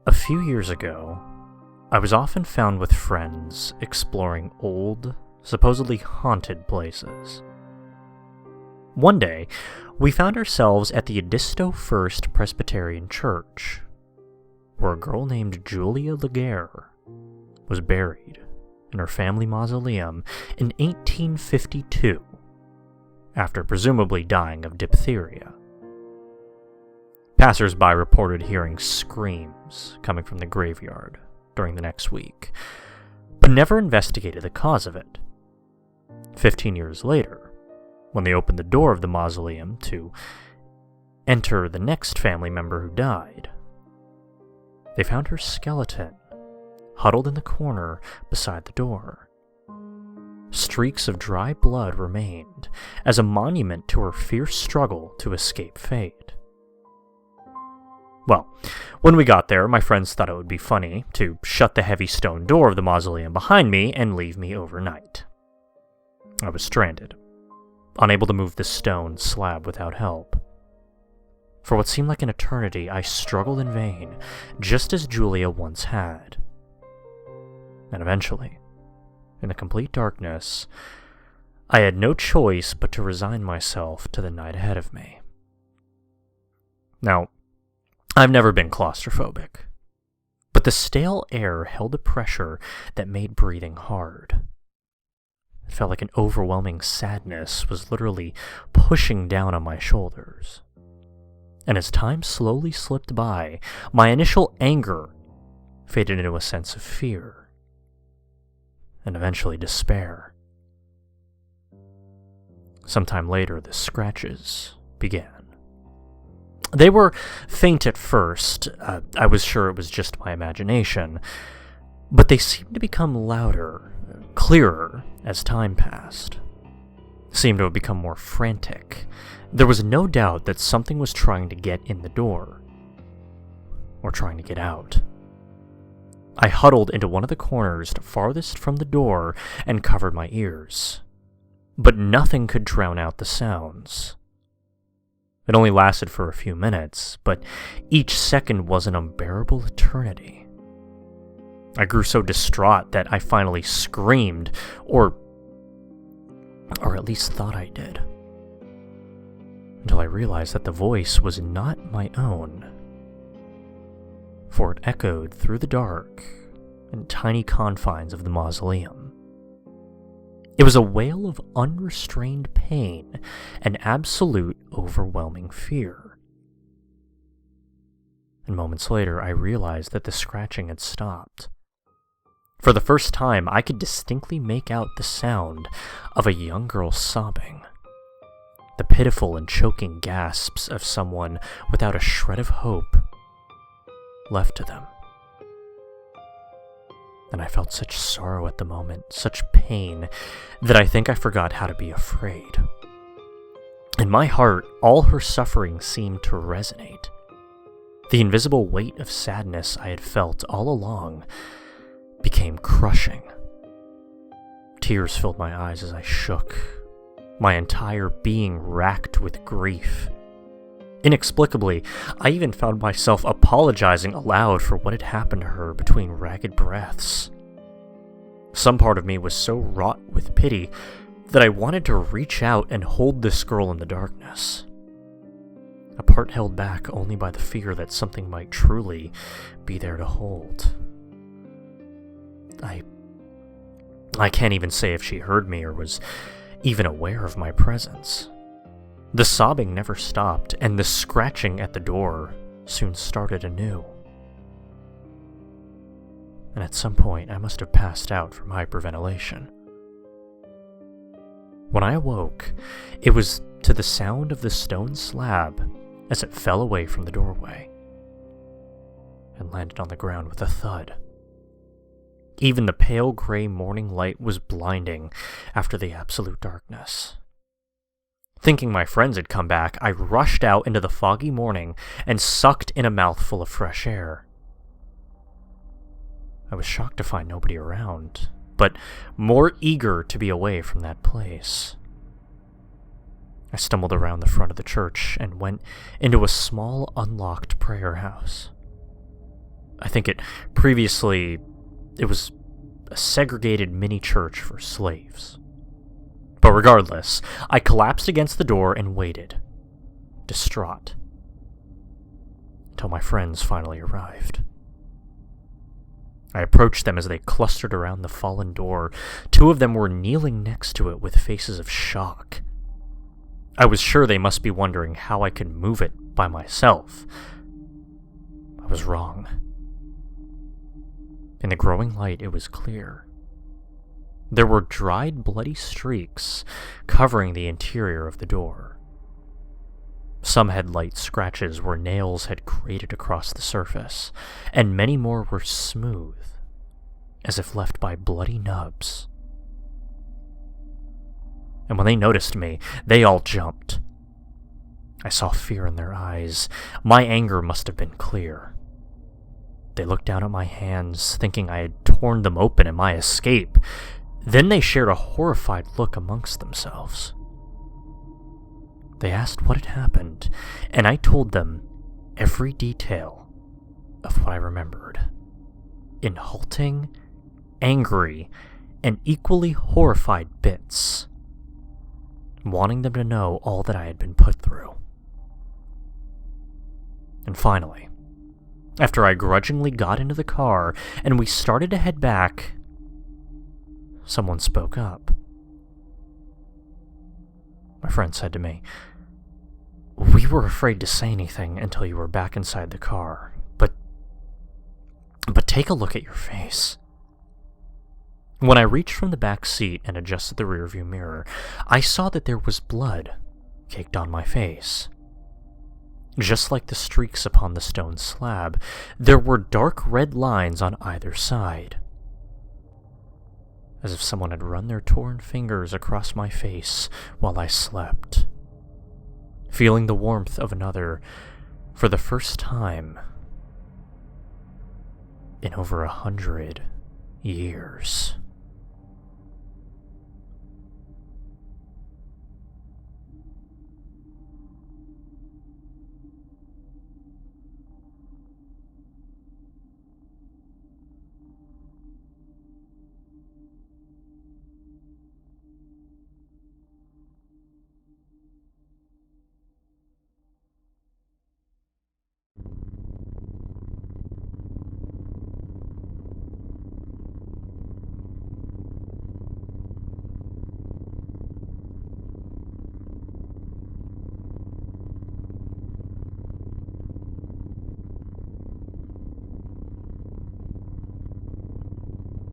A few years ago, I was often found with friends exploring old, supposedly haunted places. One day, we found ourselves at the Edisto First Presbyterian Church, where a girl named Julia Legare was buried in her family mausoleum in 1852, after presumably dying of diphtheria. Passers-by reported hearing screams coming from the graveyard during the next week, but never investigated the cause of it. 15 years later, when they opened the door of the mausoleum to enter the next family member who died, they found her skeleton huddled in the corner beside the door. Streaks of dry blood remained as a monument to her fierce struggle to escape fate. Well, when we got there, my friends thought it would be funny to shut the heavy stone door of the mausoleum behind me and leave me overnight. I was stranded, unable to move the stone slab without help. For what seemed like an eternity, I struggled in vain, just as Julia once had. And eventually, in the complete darkness, I had no choice but to resign myself to the night ahead of me. Now, I've never been claustrophobic, but the stale air held a pressure that made breathing hard. It felt like an overwhelming sadness was literally pushing down on my shoulders. And as time slowly slipped by, my initial anger faded into a sense of fear, and eventually despair. Sometime later, the scratches began. They were faint at first. I was sure it was just my imagination, but they seemed to become louder, clearer as time passed. Seemed to have become more frantic. There was no doubt that something was trying to get in the door, or trying to get out. I huddled into one of the corners farthest from the door and covered my ears, but nothing could drown out the sounds. It only lasted for a few minutes, but each second was an unbearable eternity. I grew so distraught that I finally screamed, or at least thought I did, until I realized that the voice was not my own, for it echoed through the dark and tiny confines of the mausoleum. It was a wail of unrestrained pain and absolute overwhelming fear. And moments later, I realized that the scratching had stopped. For the first time, I could distinctly make out the sound of a young girl sobbing, the pitiful and choking gasps of someone without a shred of hope left to them. And I felt such sorrow at the moment, such pain, that I think I forgot how to be afraid. In my heart, all her suffering seemed to resonate. The invisible weight of sadness I had felt all along became crushing. Tears filled my eyes as I shook, my entire being racked with grief. Inexplicably, I even found myself apologizing aloud for what had happened to her between ragged breaths. Some part of me was so wrought with pity that I wanted to reach out and hold this girl in the darkness. A part held back only by the fear that something might truly be there to hold. I can't even say if she heard me or was even aware of my presence. The sobbing never stopped, and the scratching at the door soon started anew. And at some point, I must have passed out from hyperventilation. When I awoke, it was to the sound of the stone slab as it fell away from the doorway and landed on the ground with a thud. Even the pale gray morning light was blinding after the absolute darkness. Thinking my friends had come back, I rushed out into the foggy morning and sucked in a mouthful of fresh air. I was shocked to find nobody around, but more eager to be away from that place. I stumbled around the front of the church and went into a small unlocked prayer house. I think it was a segregated mini church for slaves. But regardless, I collapsed against the door and waited, distraught, until my friends finally arrived. I approached them as they clustered around the fallen door. 2 of them were kneeling next to it with faces of shock. I was sure they must be wondering how I could move it by myself. I was wrong. In the growing light, it was clear. There were dried, bloody streaks covering the interior of the door. Some had light scratches where nails had grated across the surface, and many more were smooth, as if left by bloody nubs. And when they noticed me, they all jumped. I saw fear in their eyes. My anger must have been clear. They looked down at my hands, thinking I had torn them open in my escape. Then they shared a horrified look amongst themselves. They asked what had happened, and I told them every detail of what I remembered, in halting, angry, and equally horrified bits, wanting them to know all that I had been put through. And finally, after I grudgingly got into the car and we started to head back, someone spoke up. My friend said to me, "We were afraid to say anything until you were back inside the car, but take a look at your face." When I reached from the back seat and adjusted the rearview mirror, I saw that there was blood caked on my face. Just like the streaks upon the stone slab, there were dark red lines on either side, as if someone had run their torn fingers across my face while I slept, feeling the warmth of another for the first time in over 100 years.